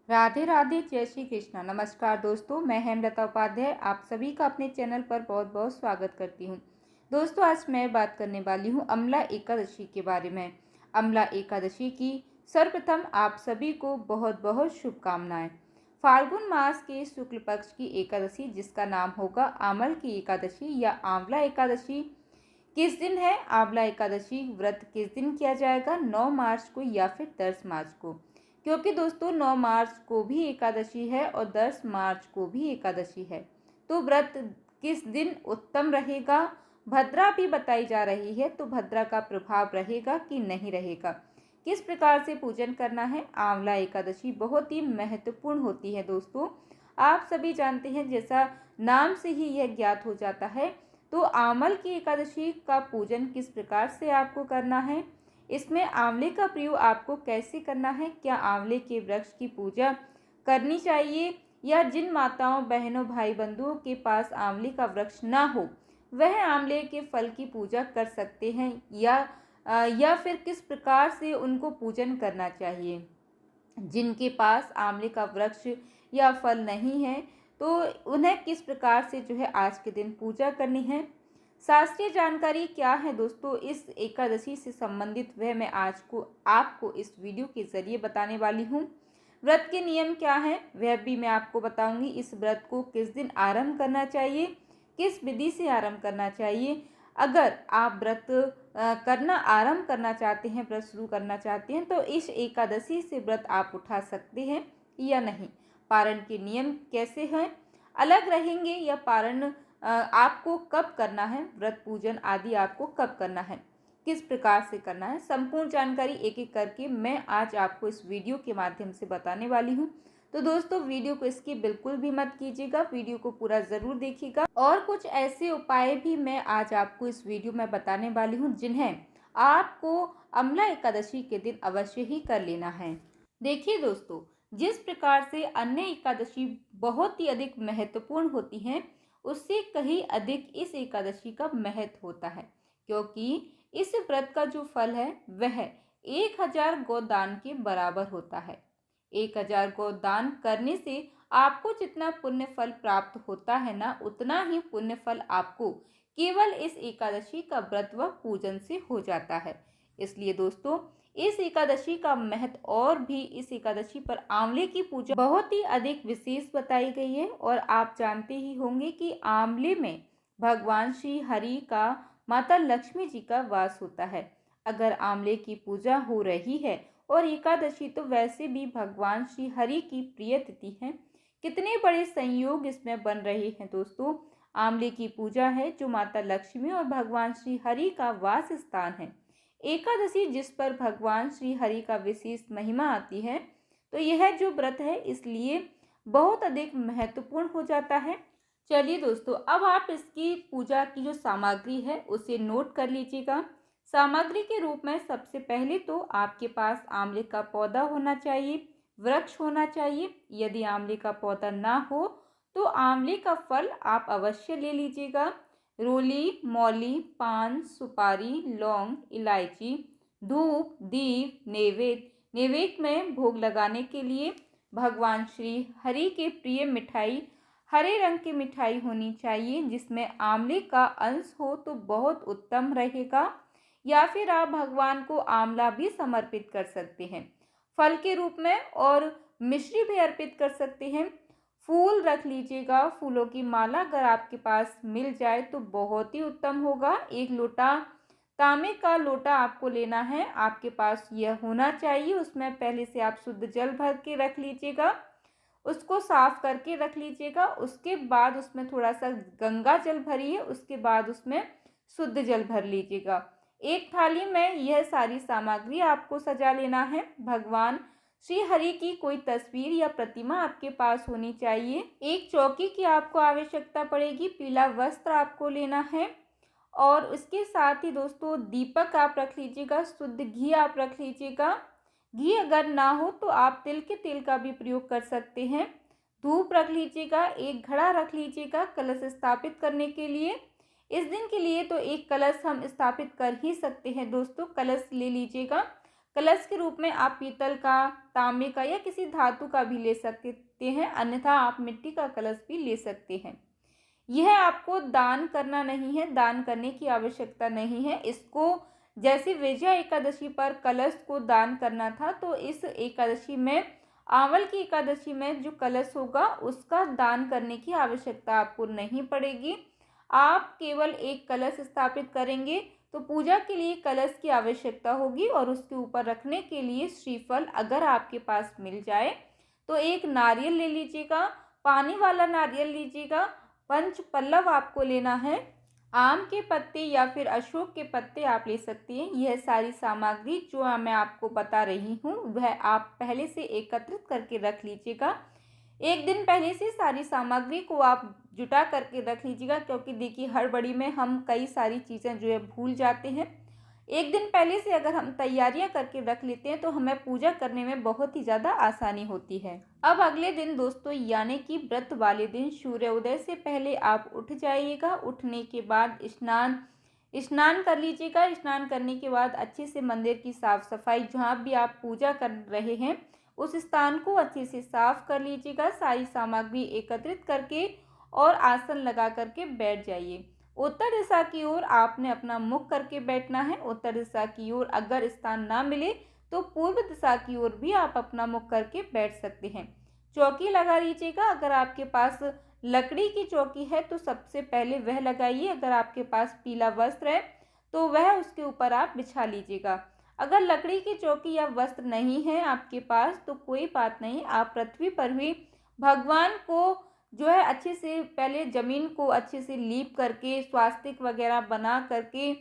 राधे राधे, जय श्री कृष्णा। नमस्कार दोस्तों, मैं हेमलता उपाध्याय आप सभी का अपने चैनल पर बहुत बहुत स्वागत करती हूं। दोस्तों, आज मैं बात करने वाली हूं अमला एकादशी के बारे में। अमला एकादशी की सर्वप्रथम आप सभी को बहुत बहुत शुभकामनाएं। फाल्गुन मास के शुक्ल पक्ष की एकादशी, जिसका नाम होगा आमल की एकादशी या आंवला एकादशी, किस दिन है? आंवला एकादशी व्रत किस दिन किया जाएगा? 9 मार्च को या फिर 10 मार्च को? क्योंकि दोस्तों 9 मार्च को भी एकादशी है और 10 मार्च को भी एकादशी है, तो व्रत किस दिन उत्तम रहेगा? भद्रा भी बताई जा रही है, तो भद्रा का प्रभाव रहेगा कि नहीं रहेगा, किस प्रकार से पूजन करना है? आंवला एकादशी बहुत ही महत्वपूर्ण होती है दोस्तों। आप सभी जानते हैं, जैसा नाम से ही यह ज्ञात हो जाता है। तो आंवल की एकादशी का पूजन किस प्रकार से आपको करना है, इसमें आंवले का प्रयोग आपको कैसे करना है, क्या आंवले के वृक्ष की पूजा करनी चाहिए, या जिन माताओं बहनों भाई बंधुओं के पास आंवले का वृक्ष ना हो वह आंवले के फल की पूजा कर सकते हैं, या फिर किस प्रकार से उनको पूजन करना चाहिए। जिनके पास आंवले का वृक्ष या फल नहीं है, तो उन्हें किस प्रकार से जो है आज के दिन पूजा करनी है। शास्त्रीय जानकारी क्या है दोस्तों इस एकादशी से संबंधित, वह मैं आज को आपको इस वीडियो के जरिए बताने वाली हूँ। व्रत के नियम क्या है वह भी मैं आपको बताऊंगी। इस व्रत को किस दिन आरंभ करना चाहिए, किस विधि से आरंभ करना चाहिए। अगर आप व्रत करना आरंभ करना चाहते हैं, व्रत शुरू करना चाहते हैं, तो इस एकादशी से व्रत आप उठा सकते हैं या नहीं। पारण के नियम कैसे हैं, अलग रहेंगे, या पारण आपको कब करना है, व्रत पूजन आदि आपको कब करना है, किस प्रकार से करना है, संपूर्ण जानकारी एक एक करके मैं आज आपको इस वीडियो के माध्यम से बताने वाली हूँ। तो दोस्तों, वीडियो को स्किप बिल्कुल भी मत कीजिएगा, वीडियो को पूरा ज़रूर देखिएगा। और कुछ ऐसे उपाय भी मैं आज आपको इस वीडियो में बताने वाली हूँ जिन्हें आपको अमला एकादशी के दिन अवश्य ही कर लेना है। देखिए दोस्तों, जिस प्रकार से अन्य एकादशी बहुत ही अधिक महत्वपूर्ण होती हैं, उससे कहीं अधिक इस एकादशी का महत्व होता है, क्योंकि इस व्रत का जो फल है वह 1000 गोदान के बराबर होता है। 1000 गोदान करने से आपको जितना पुण्य फल प्राप्त होता है ना, उतना ही पुण्य फल आपको केवल इस एकादशी का व्रत व पूजन से हो जाता है। इसलिए दोस्तों, इस एकादशी का महत्व और भी इस एकादशी पर आंवले की पूजा बहुत ही अधिक विशेष बताई गई है। और आप जानते ही होंगे कि आंवले में भगवान श्री हरि का, माता लक्ष्मी जी का वास होता है। अगर आंवले की पूजा हो रही है और एकादशी, तो वैसे भी भगवान श्री हरि की प्रिय तिथि है। कितने बड़े संयोग इसमें बन रहे हैं दोस्तों। आंवले की पूजा है जो माता लक्ष्मी और भगवान श्री हरि का वास स्थान है। एकादशी जिस पर भगवान श्री हरि का विशेष महिमा आती है, तो यह जो व्रत है इसलिए बहुत अधिक महत्वपूर्ण हो जाता है। चलिए दोस्तों, अब आप इसकी पूजा की जो सामग्री है उसे नोट कर लीजिएगा। सामग्री के रूप में सबसे पहले तो आपके पास आंवले का पौधा होना चाहिए, वृक्ष होना चाहिए। यदि आंवले का पौधा ना हो तो आंवले का फल आप अवश्य ले लीजिएगा। रोली, मौली, पान, सुपारी, लौंग, इलायची, धूप, दीप, नैवेद्य। नैवेद्य में भोग लगाने के लिए भगवान श्री हरि के प्रिय मिठाई हरे रंग की मिठाई होनी चाहिए, जिसमें आंवले का अंश हो तो बहुत उत्तम रहेगा। या फिर आप भगवान को आंवला भी समर्पित कर सकते हैं फल के रूप में, और मिश्री भी अर्पित कर सकते हैं। फूल रख लीजिएगा, फूलों की माला अगर आपके पास मिल जाए तो बहुत ही उत्तम होगा। एक लोटा, तांबे का लोटा आपको लेना है, आपके पास यह होना चाहिए। उसमें पहले से आप शुद्ध जल भर के रख लीजिएगा, उसको साफ करके रख लीजिएगा। उसके बाद उसमें थोड़ा सा गंगा जल भरिए, उसके बाद उसमें शुद्ध जल भर लीजिएगा। एक थाली में यह सारी सामग्री आपको सजा लेना है। भगवान श्री हरि की कोई तस्वीर या प्रतिमा आपके पास होनी चाहिए। एक चौकी की आपको आवश्यकता पड़ेगी, पीला वस्त्र आपको लेना है, और उसके साथ ही दोस्तों दीपक आप रख लीजिएगा, शुद्ध घी आप रख लीजिएगा। घी अगर ना हो तो आप तिल के तेल का भी प्रयोग कर सकते हैं। धूप रख लीजिएगा, एक घड़ा रख लीजिएगा कलश स्थापित करने के लिए। इस दिन के लिए तो एक कलश हम स्थापित कर ही सकते हैं दोस्तों, कलश ले लीजिएगा। कलश के रूप में आप पीतल का, तांबे का या किसी धातु का भी ले सकते हैं, अन्यथा आप मिट्टी का कलश भी ले सकते हैं। यह आपको दान करना नहीं है, दान करने की आवश्यकता नहीं है। इसको जैसे विजया एकादशी पर कलश को दान करना था, तो इस एकादशी में, आंवल की एकादशी में जो कलश होगा उसका दान करने की आवश्यकता आपको नहीं पड़ेगी। आप केवल एक कलश स्थापित करेंगे तो पूजा के लिए कलश की आवश्यकता होगी, और उसके ऊपर रखने के लिए श्रीफल अगर आपके पास मिल जाए तो एक नारियल ले लीजिएगा, पानी वाला नारियल लीजिएगा। पंच पल्लव आपको लेना है, आम के पत्ते या फिर अशोक के पत्ते आप ले सकती हैं। यह सारी सामग्री जो मैं आपको बता रही हूँ वह आप पहले से एकत्रित करके रख लीजिएगा। एक दिन पहले से सारी सामग्री को आप जुटा करके रख लीजिएगा, क्योंकि देखिए हड़बड़ी में हम कई सारी चीज़ें जो है भूल जाते हैं। एक दिन पहले से अगर हम तैयारियां करके रख लेते हैं तो हमें पूजा करने में बहुत ही ज़्यादा आसानी होती है। अब अगले दिन दोस्तों, यानी कि व्रत वाले दिन सूर्योदय से पहले आप उठ जाइएगा। उठने के बाद स्नान कर लीजिएगा। स्नान करने के बाद अच्छे से मंदिर की साफ सफाई, जहाँ भी आप पूजा कर रहे हैं उस स्थान को अच्छे से साफ कर लीजिएगा। सारी सामग्री एकत्रित करके और आसन लगा करके बैठ जाइए। उत्तर दिशा की ओर आपने अपना मुख करके बैठना है। उत्तर दिशा की ओर अगर स्थान ना मिले तो पूर्व दिशा की ओर भी आप अपना मुख करके बैठ सकते हैं। चौकी लगा लीजिएगा। अगर आपके पास लकड़ी की चौकी है तो सबसे पहले वह लगाइए। अगर आपके पास पीला वस्त्र है तो वह उसके ऊपर आप बिछा लीजिएगा। अगर लकड़ी की चौकी या वस्त्र नहीं है आपके पास तो कोई बात नहीं, आप पृथ्वी पर भी भगवान को जो है अच्छे से पहले ज़मीन को अच्छे से लीप करके, स्वास्तिक वगैरह बना करके,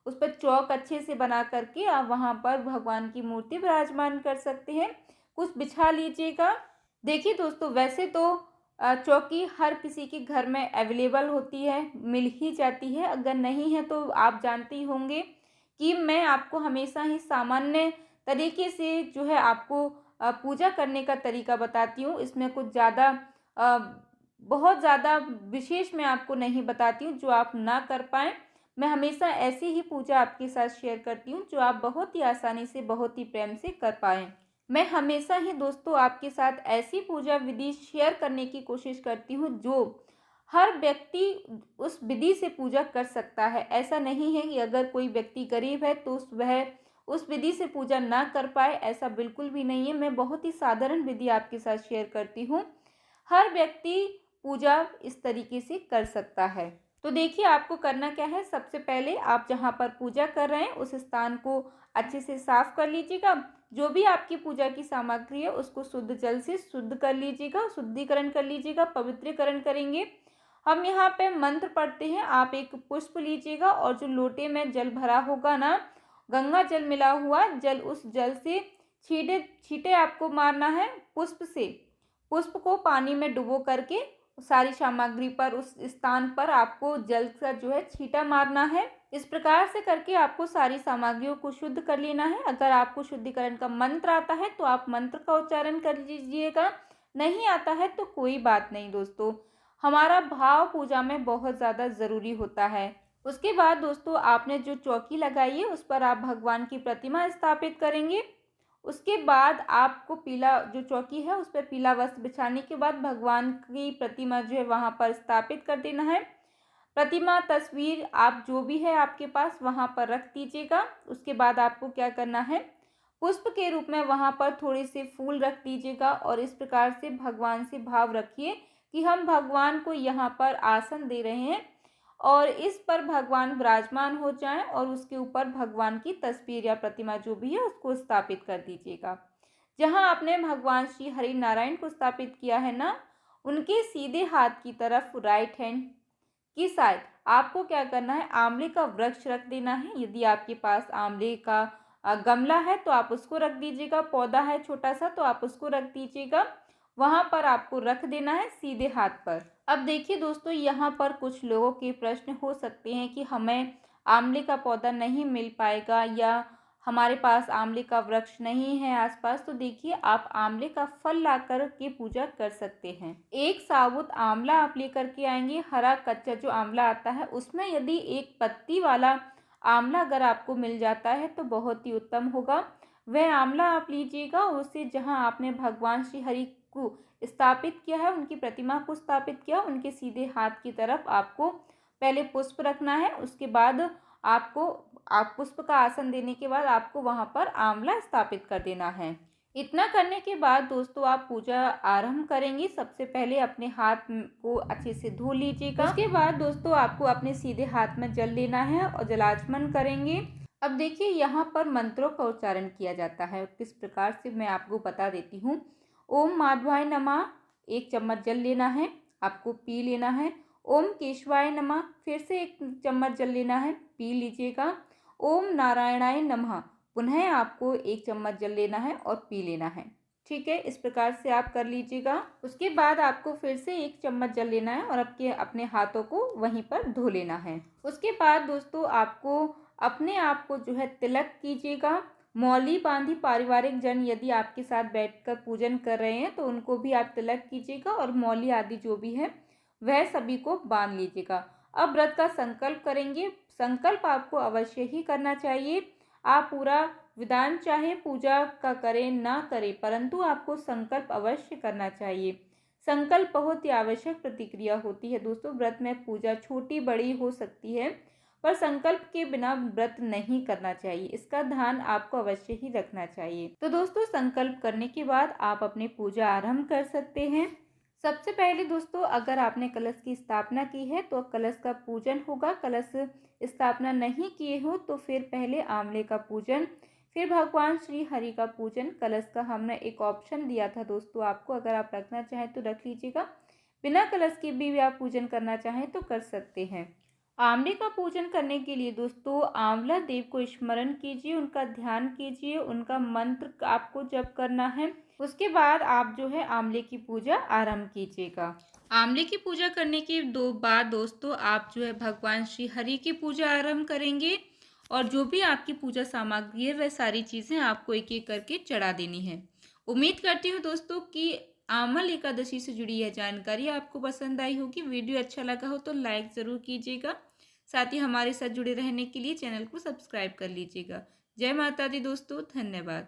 उस पर चौक अच्छे से बना करके आप वहाँ पर भगवान की मूर्ति विराजमान कर सकते हैं। कुछ बिछा लीजिएगा। देखिए दोस्तों, वैसे तो चौकी हर किसी के घर में अवेलेबल होती है, मिल ही जाती है। अगर नहीं है तो आप जानते ही होंगे कि मैं आपको हमेशा ही सामान्य तरीके से जो है आपको पूजा करने का तरीका बताती हूँ। इसमें कुछ ज़्यादा बहुत ज़्यादा विशेष मैं आपको नहीं बताती हूँ जो आप ना कर पाएँ। मैं हमेशा ऐसी ही पूजा आपके साथ शेयर करती हूँ जो आप बहुत ही आसानी से, बहुत ही प्रेम से कर पाएँ। मैं हमेशा ही दोस्तों आपके साथ ऐसी पूजा विधि शेयर करने की कोशिश करती हूँ जो हर व्यक्ति उस विधि से पूजा कर सकता है। ऐसा नहीं है कि अगर कोई व्यक्ति गरीब है तो वह उस विधि से पूजा ना कर पाए, ऐसा बिल्कुल भी नहीं है। मैं बहुत ही साधारण विधि आपके साथ शेयर करती हूँ। हर व्यक्ति पूजा इस तरीके से कर सकता है। तो देखिए आपको करना क्या है। सबसे पहले आप जहाँ पर पूजा कर रहे हैं उस स्थान को अच्छे से साफ कर लीजिएगा। जो भी आपकी पूजा की सामग्री है उसको शुद्ध जल से शुद्ध कर लीजिएगा, शुद्धिकरण कर लीजिएगा, पवित्रीकरण करेंगे। हम यहाँ पे मंत्र पढ़ते हैं। आप एक पुष्प लीजिएगा और जो लोटे में जल भरा होगा ना, गंगा जल मिला हुआ जल, उस जल से छींटे छींटे आपको मारना है। पुष्प को पानी में डुबो करके सारी सामग्री पर, उस स्थान पर आपको जल का जो है छींटा मारना है। इस प्रकार से करके आपको सारी सामग्रियों को शुद्ध कर लेना है। अगर आपको शुद्धिकरण का मंत्र आता है तो आप मंत्र का उच्चारण कर लीजिएगा, नहीं आता है तो कोई बात नहीं दोस्तों। हमारा भाव पूजा में बहुत ज़्यादा ज़रूरी होता है। उसके बाद दोस्तों, आपने जो चौकी लगाई है उस पर आप भगवान की प्रतिमा स्थापित करेंगे। उसके बाद आपको पीला, जो चौकी है उस पर पीला वस्त्र बिछाने के बाद भगवान की प्रतिमा जो है वहाँ पर स्थापित कर देना है। प्रतिमा, तस्वीर, आप जो भी है आपके पास वहाँ पर रख दीजिएगा। उसके बाद आपको क्या करना है, पुष्प के रूप में वहाँ पर थोड़े से फूल रख दीजिएगा और इस प्रकार से भगवान से भाव रखिए कि हम भगवान को यहाँ पर आसन दे रहे हैं और इस पर भगवान विराजमान हो जाएं, और उसके ऊपर भगवान की तस्वीर या प्रतिमा जो भी है उसको स्थापित कर दीजिएगा। जहाँ आपने भगवान श्री हरि नारायण को स्थापित किया है ना, उनके सीधे हाथ की तरफ राइट हैंड की साइड आपको क्या करना है, आंवले का वृक्ष रख देना है। यदि आपके पास आंवले का गमला है तो आप उसको रख दीजिएगा, पौधा है छोटा सा तो आप उसको रख दीजिएगा। वहाँ पर आपको रख देना है सीधे हाथ पर। अब देखिए दोस्तों, यहाँ पर कुछ लोगों के प्रश्न हो सकते हैं कि हमें आंवले का पौधा नहीं मिल पाएगा या हमारे पास आंवले का वृक्ष नहीं है आसपास। तो देखिए, आप आंवले का फल ला कर के पूजा कर सकते हैं। एक साबुत आंवला आप लेकर के आएंगे। हरा कच्चा जो आंवला आता है उसमें यदि एक पत्ती वाला आंवला अगर आपको मिल जाता है तो बहुत ही उत्तम होगा। वह आंवला आप लीजिएगा और उससे जहाँ आपने भगवान श्री हरि को स्थापित किया है, उनकी प्रतिमा को स्थापित किया, उनके सीधे हाथ की तरफ आपको पहले पुष्प रखना है। उसके बाद आप पुष्प का आसन देने के बाद आपको वहाँ पर आंवला स्थापित कर देना है। इतना करने के बाद दोस्तों आप पूजा आरंभ करेंगे। सबसे पहले अपने हाथ को अच्छे से धो लीजिएगा। उसके बाद दोस्तों आपको अपने सीधे हाथ में जल लेना है और जलाचमन करेंगे। अब देखिए यहाँ पर मंत्रों का उच्चारण किया जाता है, किस प्रकार से मैं आपको बता देती हूँ। ओम माधवाय नमः, 1 चम्मच जल लेना है, आपको पी लेना है। ओम केशवाय नमः, फिर से 1 चम्मच जल लेना है, पी लीजिएगा। ओम नारायणाय नमः, पुनः आपको 1 चम्मच जल लेना है और पी लेना है। ठीक है, इस प्रकार से आप कर लीजिएगा। उसके बाद आपको फिर से 1 चम्मच जल लेना है और अपने हाथों को वहीं पर धो लेना है। उसके बाद दोस्तों आपको अपने आप को जो है तिलक कीजिएगा। मौली बांधी पारिवारिक जन यदि आपके साथ बैठकर पूजन कर रहे हैं तो उनको भी आप तिलक कीजिएगा और मौली आदि जो भी है वह सभी को बांध लीजिएगा। अब व्रत का संकल्प करेंगे। संकल्प आपको अवश्य ही करना चाहिए। आप पूरा विधान चाहे पूजा का करें ना करें, परंतु आपको संकल्प अवश्य करना चाहिए। संकल्प बहुत ही आवश्यक प्रतिक्रिया होती है दोस्तों। व्रत में पूजा छोटी बड़ी हो सकती है, पर संकल्प के बिना व्रत नहीं करना चाहिए। इसका ध्यान आपको अवश्य ही रखना चाहिए। तो दोस्तों संकल्प करने के बाद आप अपनी पूजा आरंभ कर सकते हैं। सबसे पहले दोस्तों अगर आपने कलश की स्थापना की है तो कलश का पूजन होगा। कलश स्थापना नहीं किए हो तो फिर पहले आंवले का पूजन, फिर भगवान श्री हरि का पूजन। कलश का हमने एक ऑप्शन दिया था दोस्तों आपको, अगर आप रखना चाहें तो रख लीजिएगा। बिना कलश के भी आप पूजन करना चाहें तो कर सकते हैं। आंवले का पूजन करने के लिए दोस्तों आंवला देव को स्मरण कीजिए, उनका ध्यान कीजिए, उनका मंत्र आपको जप करना है। उसके बाद आप जो है आंवले की पूजा आरंभ कीजिएगा। आंवले की पूजा करने के बाद दोस्तों आप जो है भगवान श्री हरि की पूजा आरंभ करेंगे और जो भी आपकी पूजा सामग्री है वह सारी चीज़ें आपको एक एक करके चढ़ा देनी है। उम्मीद करती हूँ दोस्तों कि आमल एकादशी से जुड़ी यह जानकारी आपको पसंद आई होगी। वीडियो अच्छा लगा हो तो लाइक ज़रूर कीजिएगा। साथ ही हमारे साथ जुड़े रहने के लिए चैनल को सब्सक्राइब कर लीजिएगा। जय माता दी दोस्तों, धन्यवाद।